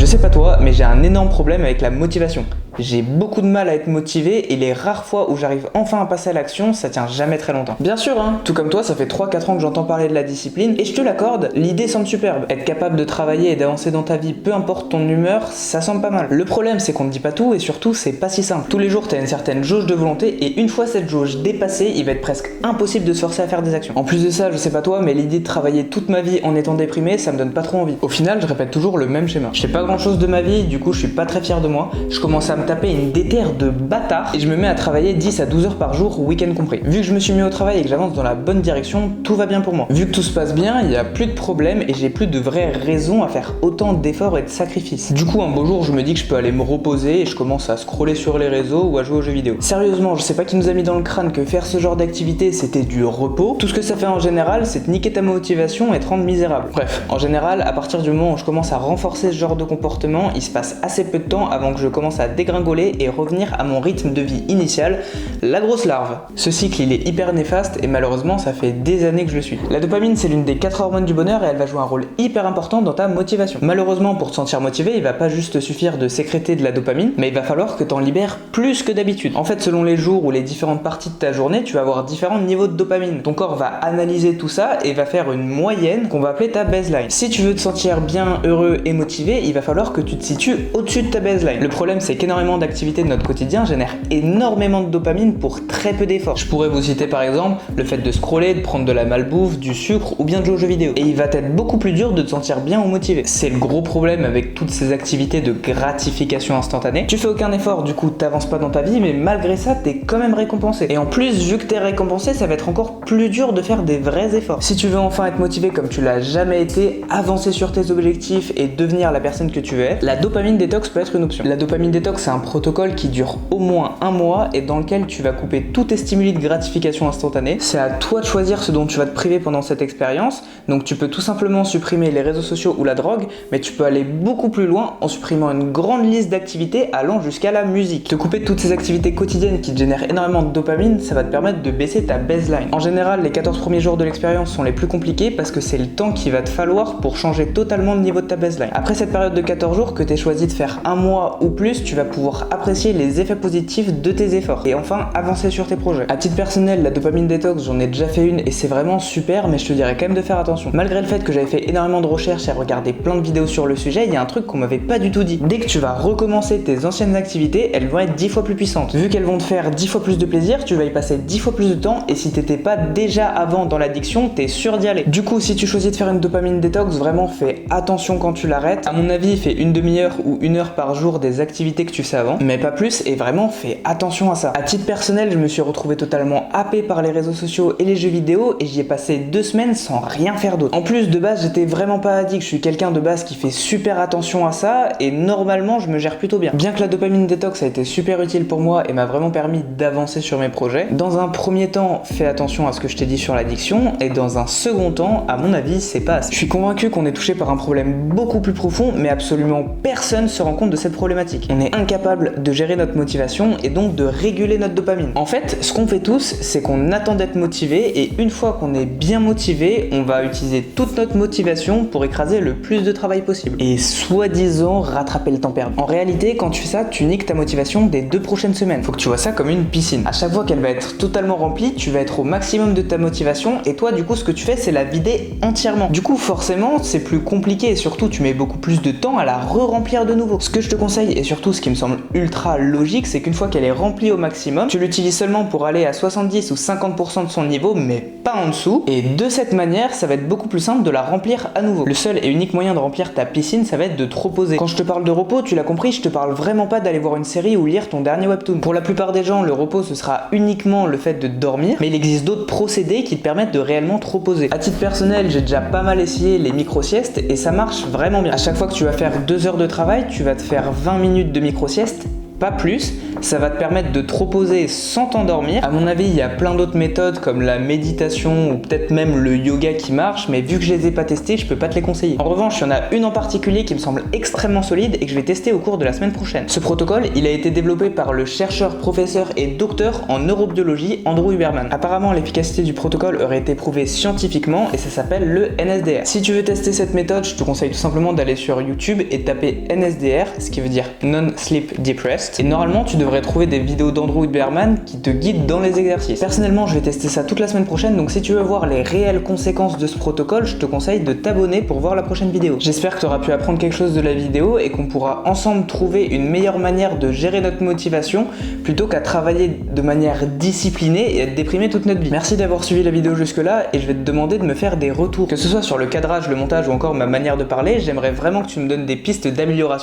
Je sais pas toi, mais j'ai un énorme problème avec la motivation. J'ai beaucoup de mal à être motivé et les rares fois où j'arrive enfin à passer à l'action, ça tient jamais très longtemps. Bien sûr, tout comme toi, ça fait 3-4 ans que j'entends parler de la discipline et je te l'accorde, l'idée semble superbe. Être capable de travailler et d'avancer dans ta vie, peu importe ton humeur, ça semble pas mal. Le problème, c'est qu'on ne dit pas tout et surtout, c'est pas si simple. Tous les jours, t'as une certaine jauge de volonté et une fois cette jauge dépassée, il va être presque impossible de se forcer à faire des actions. En plus de ça, je sais pas toi, mais l'idée de travailler toute ma vie en étant déprimé, ça me donne pas trop envie. Au final, je répète toujours le même schéma. Je fais pas grand chose de ma vie, du coup, je suis pas très fier de moi. Je commence à me taper une déterre de bâtard et je me mets à travailler 10 à 12 heures par jour, week-end compris. Vu que je me suis mis au travail et que j'avance dans la bonne direction, tout va bien pour moi. Vu que tout se passe bien, il n'y a plus de problème et j'ai plus de vraies raisons à faire autant d'efforts et de sacrifices. Du coup, un beau jour, je me dis que je peux aller me reposer et je commence à scroller sur les réseaux ou à jouer aux jeux vidéo. Sérieusement, je sais pas qui nous a mis dans le crâne que faire ce genre d'activité c'était du repos. Tout ce que ça fait en général, c'est te niquer ta motivation et te rendre misérable. Bref, en général, à partir du moment où je commence à renforcer ce genre de comportement, il se passe assez peu de temps avant que je commence à dégringoler et revenir à mon rythme de vie initial, la grosse larve. Ce cycle, il est hyper néfaste et malheureusement, ça fait des années que je le suis. La dopamine, c'est l'une des 4 hormones du bonheur et elle va jouer un rôle hyper important dans ta motivation. Malheureusement, pour te sentir motivé, il va pas juste suffire de sécréter de la dopamine, mais il va falloir que tu en libères plus que d'habitude. En fait, selon les jours ou les différentes parties de ta journée, tu vas avoir différents niveaux de dopamine. Ton corps va analyser tout ça et va faire une moyenne qu'on va appeler ta baseline. Si tu veux te sentir bien, heureux et motivé, il va falloir que tu te situes au-dessus de ta baseline. Le problème, c'est qu'énormément d'activités de notre quotidien génère énormément de dopamine pour très peu d'efforts. Je pourrais vous citer par exemple le fait de scroller, de prendre de la malbouffe, du sucre ou bien de jouer aux jeux vidéo. Et il va être beaucoup plus dur de te sentir bien ou motivé. C'est le gros problème avec toutes ces activités de gratification instantanée. Tu fais aucun effort, du coup t'avances pas dans ta vie, mais malgré ça t'es quand même récompensé. Et en plus, vu que t'es récompensé, ça va être encore plus dur de faire des vrais efforts. Si tu veux enfin être motivé comme tu l'as jamais été, avancer sur tes objectifs et devenir la personne que tu veux être, la dopamine détox peut être une option. La dopamine détox, c'est un protocole qui dure au moins un mois et dans lequel tu vas couper tous tes stimuli de gratification instantanée. C'est à toi de choisir ce dont tu vas te priver pendant cette expérience. Donc tu peux tout simplement supprimer les réseaux sociaux ou la drogue, mais tu peux aller beaucoup plus loin en supprimant une grande liste d'activités allant jusqu'à la musique. Te couper de toutes ces activités quotidiennes qui te génèrent énormément de dopamine, ça va te permettre de baisser ta baseline. En général, les 14 premiers jours de l'expérience sont les plus compliqués parce que c'est le temps qu'il va te falloir pour changer totalement le niveau de ta baseline. Après cette période de 14 jours que tu aies choisi de faire un mois ou plus, tu vas pouvoir apprécier les effets positifs de tes efforts et enfin avancer sur tes projets. À titre personnel, la dopamine détox, j'en ai déjà fait une et c'est vraiment super, mais je te dirais quand même de faire attention. Malgré le fait que j'avais fait énormément de recherches et regardé plein de vidéos sur le sujet, il y a un truc qu'on m'avait pas du tout dit. Dès que tu vas recommencer tes anciennes activités, elles vont être 10 fois plus puissantes. Vu qu'elles vont te faire 10 fois plus de plaisir, tu vas y passer 10 fois plus de temps et si t'étais pas déjà avant dans l'addiction, t'es sûr d'y aller. Du coup, si tu choisis de faire une dopamine détox, vraiment fais attention quand tu l'arrêtes. À mon avis, fais une demi-heure ou 1 heure par jour des activités que tu fais avant, mais pas plus et vraiment fais attention à ça. À titre personnel, je me suis retrouvé totalement happé par les réseaux sociaux et les jeux vidéo et j'y ai passé 2 semaines sans rien faire d'autre. En plus, de base, j'étais vraiment pas addict. Je suis quelqu'un de base qui fait super attention à ça et normalement, je me gère plutôt bien. Bien que la dopamine détox a été super utile pour moi et m'a vraiment permis d'avancer sur mes projets, dans un premier temps, fais attention à ce que je t'ai dit sur l'addiction et dans un second temps, à mon avis, c'est pas assez. Je suis convaincu qu'on est touché par un problème beaucoup plus profond, mais absolument personne se rend compte de cette problématique. On est incapable de gérer notre motivation et donc de réguler notre dopamine. En fait, ce qu'on fait tous, c'est qu'on attend d'être motivé et une fois qu'on est bien motivé, on va utiliser toute notre motivation pour écraser le plus de travail possible et soi-disant rattraper le temps perdu. En réalité, quand tu fais ça, tu niques ta motivation des 2 prochaines semaines. Faut que tu vois ça comme une piscine. À chaque fois qu'elle va être totalement remplie, tu vas être au maximum de ta motivation et toi, du coup, ce que tu fais, c'est la vider entièrement. Du coup, forcément, c'est plus compliqué et surtout, tu mets beaucoup plus de temps à la re-remplir de nouveau. Ce que je te conseille et surtout ce qui me semble ultra logique, c'est qu'une fois qu'elle est remplie au maximum, tu l'utilises seulement pour aller à 70 ou 50% de son niveau, mais pas en dessous. Et de cette manière, ça va être beaucoup plus simple de la remplir à nouveau. Le seul et unique moyen de remplir ta piscine, ça va être de te reposer. Quand je te parle de repos, tu l'as compris, je te parle vraiment pas d'aller voir une série ou lire ton dernier webtoon. Pour la plupart des gens, le repos, ce sera uniquement le fait de dormir, mais il existe d'autres procédés qui te permettent de réellement te reposer. À titre personnel, j'ai déjà pas mal essayé les micro-siestes et ça marche vraiment bien. À chaque fois que tu vas faire 2 heures de travail, tu vas te faire 20 minutes de micro-sieste, pas plus, Ça va te permettre de te reposer sans t'endormir. À mon avis, il y a plein d'autres méthodes comme la méditation ou peut-être même le yoga qui marchent, mais vu que je les ai pas testés, je peux pas te les conseiller. En revanche, il y en a une en particulier qui me semble extrêmement solide et que je vais tester au cours de la semaine prochaine. Ce protocole, il a été développé par le chercheur, professeur et docteur en neurobiologie Andrew Huberman. Apparemment, l'efficacité du protocole aurait été prouvée scientifiquement et ça s'appelle le NSDR. Si tu veux tester cette méthode, je te conseille tout simplement d'aller sur YouTube et taper NSDR, ce qui veut dire Non-Sleep Depressed. Et normalement, tu devrais trouver des vidéos d'Andrew Huberman qui te guident dans les exercices. Personnellement, je vais tester ça toute la semaine prochaine, donc si tu veux voir les réelles conséquences de ce protocole, je te conseille de t'abonner pour voir la prochaine vidéo. J'espère que tu auras pu apprendre quelque chose de la vidéo et qu'on pourra ensemble trouver une meilleure manière de gérer notre motivation plutôt qu'à travailler de manière disciplinée et être déprimé toute notre vie. Merci d'avoir suivi la vidéo jusque là et je vais te demander de me faire des retours. Que ce soit sur le cadrage, le montage ou encore ma manière de parler, j'aimerais vraiment que tu me donnes des pistes d'amélioration